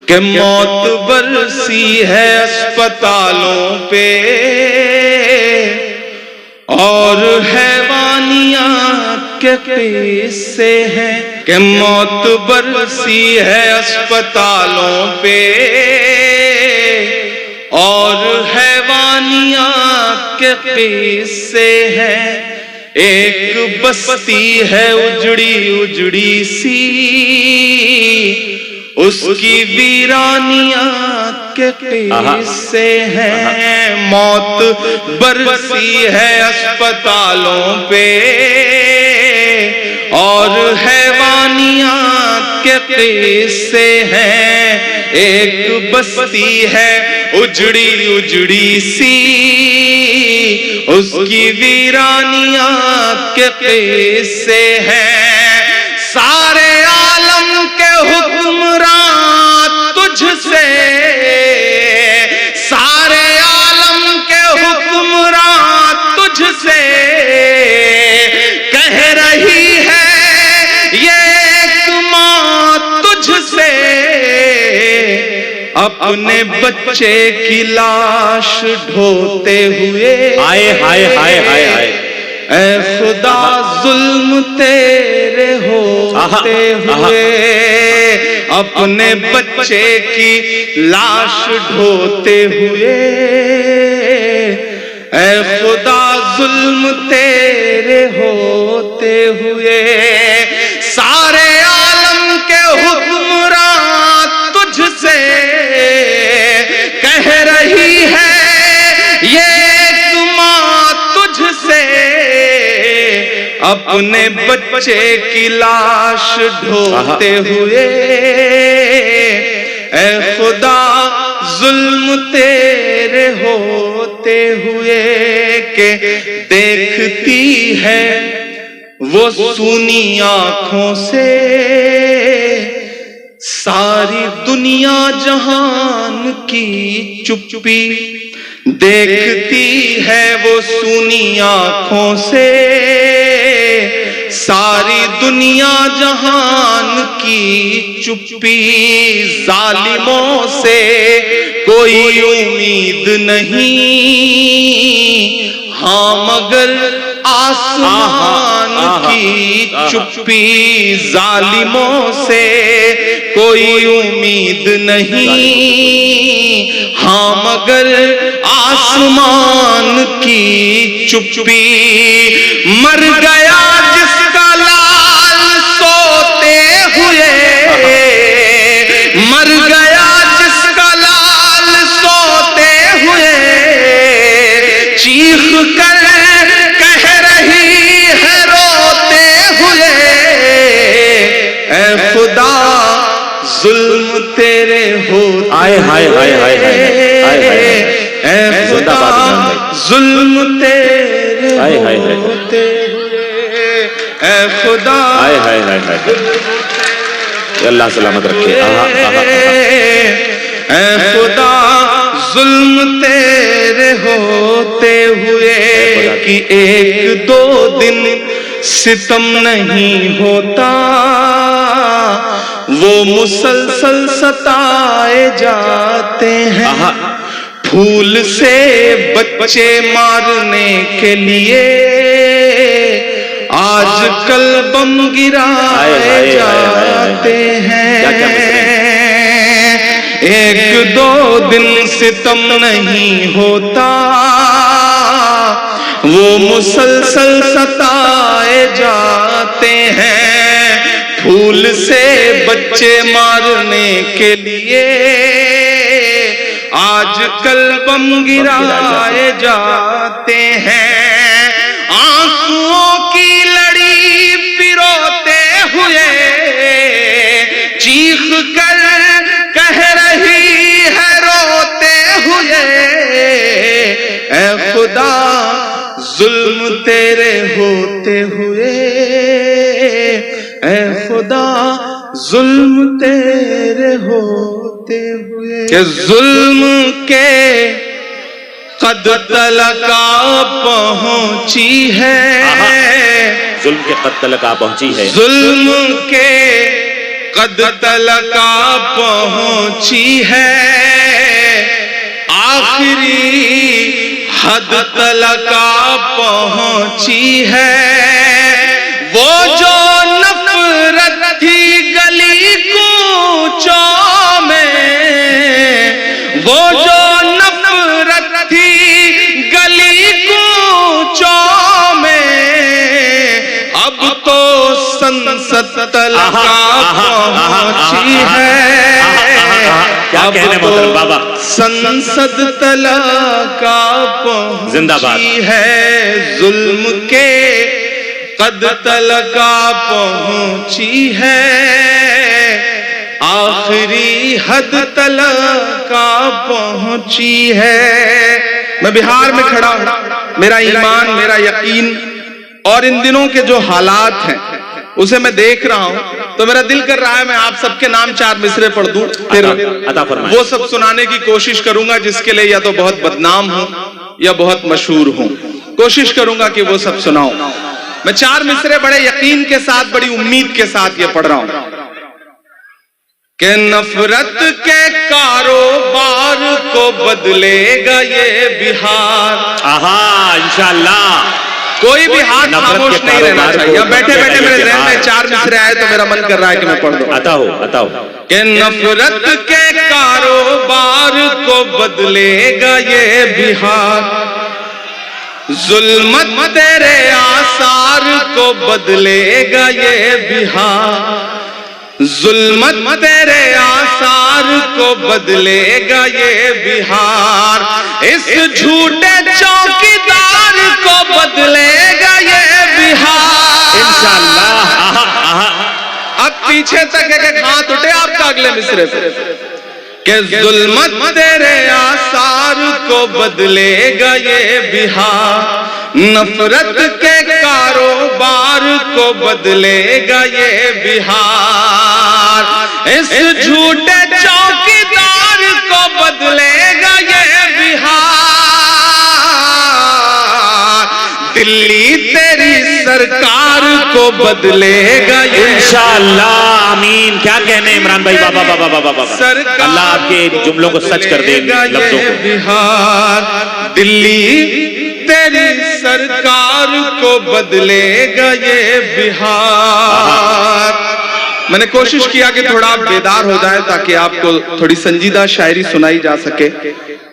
कि मौत बरसी है अस्पतालों पे और हैवानियत के किस्से हैं। कि मौत बरसी है अस्पतालों पे और हैवानियत के किस्से हैं। एक बस्ती है उजड़ी उजड़ी सी, उसकी वीरानियत के किस्से हैं। मौत बरसी है अस्पतालों पे और हैवानियत के किस्से हैं। एक बस्ती है उजड़ी उजड़ी सी, उसकी वीरानियत के किस्से हैं। सारे आलम के हुक्मरान तुझसे, सारे आलम के हुक्मरान तुझसे कह रही है ये एक माँ तुझसे। अपने बच्चे की लाश ढोते हुए हाय हाय हाय हाय हाय, ऐ खुदा जुल्म तेरे होते हुए अपने बच्चे की लाश ढोते हुए, ऐ खुदा जुल्म तेरे होते हुए। सारे आलम के हुक्मरान तुझसे कह रही है ये एक माँ तुझसे। अपने बच्चे की लाश ढोते हुए ऐ खुदा जुल्म तेरे होते हुए। के देखती है वो सूनी आंखों से सारी दुनिया जहान की चुप्पी। देखती है वो सूनी आंखों से सारी दुनिया जहान की चुप्पी। जालिमों से कोई उम्मीद नहीं, हाँ मगर आसमान की चुप्पी। जालिमों से कोई उम्मीद नहीं, हाँ मगर आसमान की चुप्पी। मर गया जिसका लाल सोते हुए, मर गया जिसका लाल सोते हुए, चीख कर कह रही है रोते हुए, ऐ खुदा जुल्म तेरे होते। हाय हाय हाय हाय हाय हाय हाय, ऐ खुदा जुल्म तेरे होते हुए, ऐ खुदा हाय हाय हाय हाय, अल्लाह सलामत रखे। ऐ खुदा जुल्म तेरे होते हुए कि एक दो दिन सितम नहीं होता, वो मुसलसल सताए जाते हैं। फूल से बच्चे मारने के लिए आजकल बम गिराए जाते हैं। एक दो दिन सितम नहीं होता, वो मुसलसल सताए जाते हैं। फूल से बच्चे मारने के लिए आजकल बम गिराए जाते हैं। आंसुओं की लड़ी पिरोते हुए चीख कर कह रही है रोते हुए, ऐ खुदा जुल्म तेरे होते हुए, ऐ खुदा जुल्म तेरे होते हुए। कि जुल्म के कद तलका पहुंची है, जुल्म के कद तलका पहुंची है, जुल्म के कद तलका पहुंची है, आखिरी हद तलका पहुंची है। वो जो नफरत थी गली कूचों में, वो जो नफरत थी गली कूचों में, अब तो संसद तलका पहुंची है। क्या कहने मोहतरम बाबा, संसद तलका पहुंची है। जुल्म के कद तलका पहुंची है, आखिरी हद तलका पहुंची है। मैं बिहार में खड़ा हूं, मेरा ईमान, मेरा यकीन और इन दिनों के जो हालात हैं उसे मैं देख रहा हूं, तो मेरा दिल कर रहा है मैं आप सबके नाम 4 मिसरे पढ़ दूं, फिर वो सब सुनाने की कोशिश करूंगा जिसके लिए या तो बहुत बदनाम हूं या बहुत मशहूर हूं। कोशिश करूंगा कि वो सब सुनाऊं। मैं 4 मिसरे बड़े यकीन के साथ, बड़ी उम्मीद के साथ ये पढ़ रहा हूं कि नफरत के कारोबार को बदलेगा ये बिहार। आहा, इंशाअल्लाह। कोई भी हाथ खामोश नहीं रहना चाहिए। बैठे बैठे मेरे ज़हन में 4 मिसरे आए तो मेरा मन कर रहा है कि मैं पढ़ दूं। आता हो कि नफरत के कारोबार को बदलेगा ये बिहार, जुल्मत तेरे आसार को बदलेगा ये बिहार, जुल्मत तेरे आसार को बदलेगा ये बिहार, इस झूठे चौकीदार को बदलेगा ये बिहार इंशाअल्लाह। अब पीछे तक एक हाथ उठे आपका अगले मिसरे पे कि जुल्मत तेरे आसार को बदलेगा ये बिहार, नफरत के कारोबार को बदलेगा ये बिहार, इस झूठे चौकीदार को बदलेगा ये बिहार, दिल्ली तेरी सरकार को बदलेगा ये इंशाअल्लाह। आमीन। क्या कहने इमरान भाई, बाबा बाबा बाबा बाबा, अल्लाह आपके जुमलों को सच कर दे, लफ्जों को। बिहार दिल्ली तेरी सरकार को बदलेगा ये बिहार। मैंने कोशिश किया कि थोड़ा आप बेदार हो जाए ताकि आपको थोड़ी संजीदा शायरी सुनाई जा सके।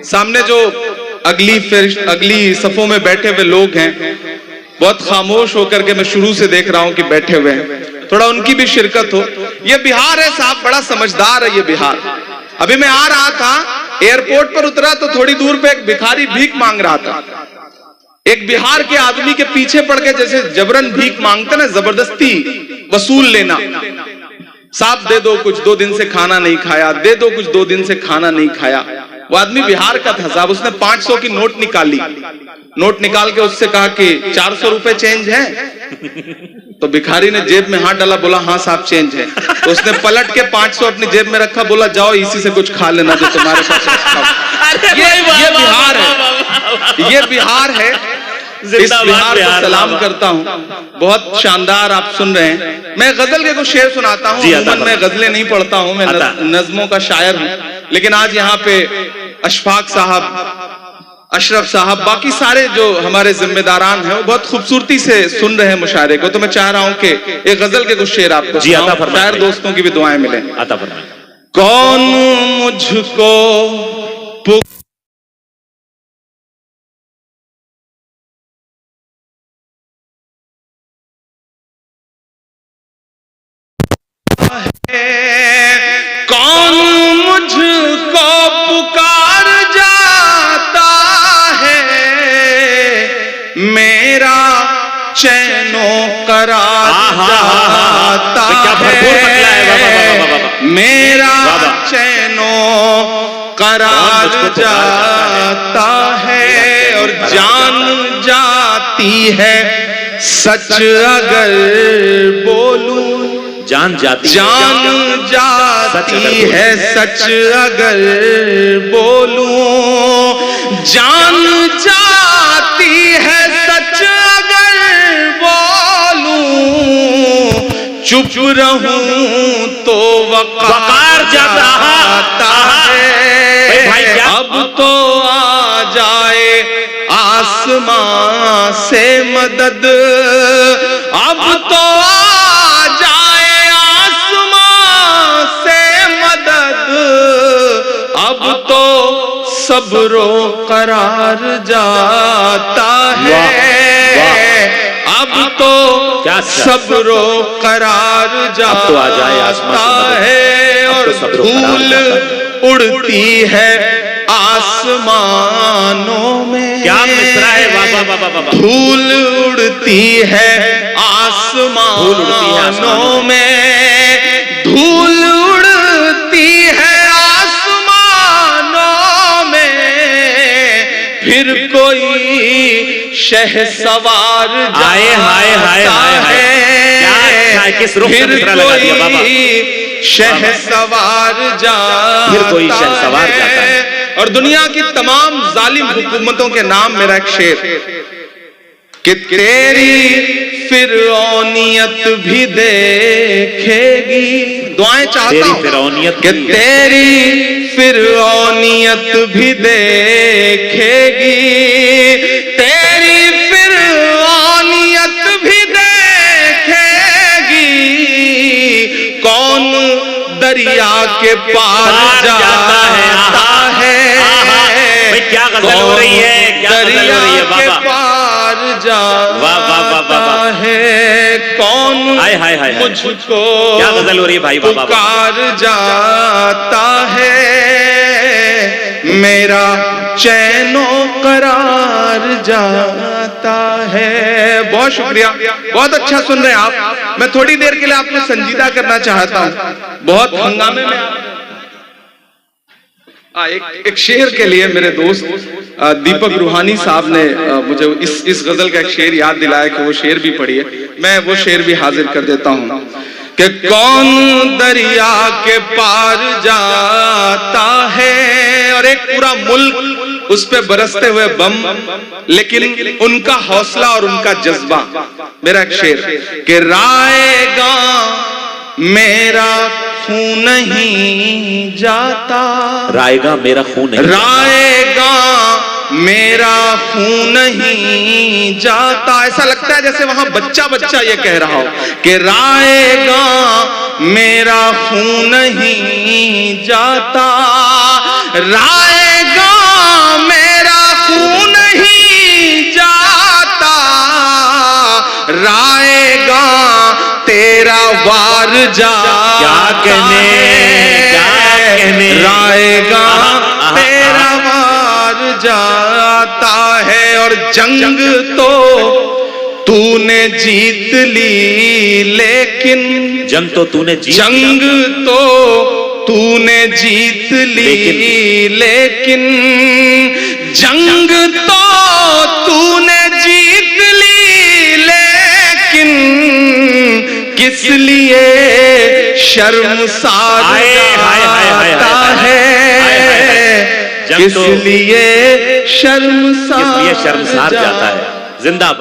सामने जो अगली सफों में बैठे हुए लोग हैं, बहुत खामोश होकर के मैं शुरू से देख रहा हूं कि बैठे हुए हैं, थोड़ा उनकी भी शिरकत हो। ये बिहार है साहब, बड़ा समझदार है ये बिहार। अभी मैं आ रहा था, एयरपोर्ट पर उतरा तो थोड़ी दूर पे एक भिखारी भीख मांग रहा था। एक बिहार के आदमी के पीछे पड़ के जैसे जबरन भीख मांगते ना, जबरदस्ती वसूल लेना। साहब दे दो कुछ, 2 दिन से खाना नहीं खाया, दे दो कुछ, 2 दिन से खाना नहीं खाया। वो आदमी बिहार का था साहब, उसने 500 की नोट निकाली, नोट निकाल के उससे कहा कि 400 रुपए चेंज है। तो भिखारी ने जेब में हाथ डाला, बोला हाँ साहब चेंज है। तो उसने पलट के 500 अपनी जेब में रखा, बोला जाओ इसी से कुछ खा लेना जो तुम्हारे पास है। ये बिहार है, ये बिहार है। इस बिहार को सलाम करता हूँ, बहुत शानदार आप सुन रहे हैं। मैं गजल के कुछ शेर सुनाता हूँ। मैं गजलें नहीं पढ़ता हूँ, मैं नज्मों का शायर हूँ, लेकिन आज यहाँ पे अशफाक साहब, अशरफ साहब, बाकी सारे जो हमारे जिम्मेदारान हैं वो बहुत खूबसूरती से सुन रहे हैं मुशायरे को, तो मैं चाह रहा हूं कि एक गजल के कुछ शेर आपको शायर दोस्तों की भी दुआएं मिले। कौन मुझको कौन मुझको पुकार जाता है, मेरा चैनो करार जाता है, मेरा चैनो करार जाता है, और जान जाती है सच अगर बोलूं, जान जाती है सच अगर बोलूं, जान जाती है सच अगर बोलूं, चुप रहूं तो वकार जाता है। भाई क्या? अब तो आ जाए आसमां से मदद, अब तो आ जाए आसमां से मदद, अब तो सब्रो करार जाता है। अब तो सब्रो करार जाता है और धूल उड़ती है आसमानों में। क्या मिसरा है? वाह वाह वाह वाह। धूल उड़ती है आसमानों में, धूल उड़ती है आसमानों में, फिर कोई शहसवार हाय हाय हाय हाय, क्या अच्छा है, किस रुख से मिसरा लगा दिया बाबा। शहसवार जाता फिर कोई शहसवार जाता है। और दुनिया की तमाम जालिम हुकूमतों के नाम मेरा एक शेर कि तेरी फिरौनियत भी देखेगी। दुआएं चाहता हूं कि तेरी फिरौनियत भी देखेगी, तेरी फिरौनियत भी देखेगी। कौन दरिया के पार जाता है, क्या गजल हो रही है, क्या गजल हो रही है के पार जाता है। कौन मुझको क्या गजल हो रही है भाई बाबा, पुकार जाता है, मेरा चैनो करार जाता है। बहुत शुक्रिया, बहुत अच्छा सुन रहे हैं आप। मैं थोड़ी देर के लिए आपको संजीदा करना चाहता हूं। बहुत हंगामे में एक शेर के लिए मेरे दोस्त दीपक रूहानी साहब ने मुझे इस गजल का एक शेर याद दिलाया कि वो शेर भी पढ़िए। मैं वो शेर भी हाजिर कर देता हूं कि कौन दरिया के पार जाता है और एक पूरा मुल्क उस पे बरसते हुए बम, लेकिन उनका हौसला और उनका जज्बा। मेरा एक शेर कि रायगा मेरा खून नहीं जाता, रायगा मेरा खून नहीं, रायगा मेरा खून नहीं जाता। ऐसा लगता है जैसे वहां बच्चा बच्चा ये कह रहा हो कि रायगा मेरा खून नहीं जाता, रायगा मेरा खून नहीं जाता, रायगा तेरा वार जाता है, रायगा तेरा वार जाता है। और जंग तो तूने जीत ली, लेकिन जंग तो तूने जीत, जंग तो तूने जीत ली, लेकिन जंग तो तूने जीत ली, लेकिन किस लिए शर्मसार जाता है, किस लिए शर्मसार जाता है। जिंदाबाद।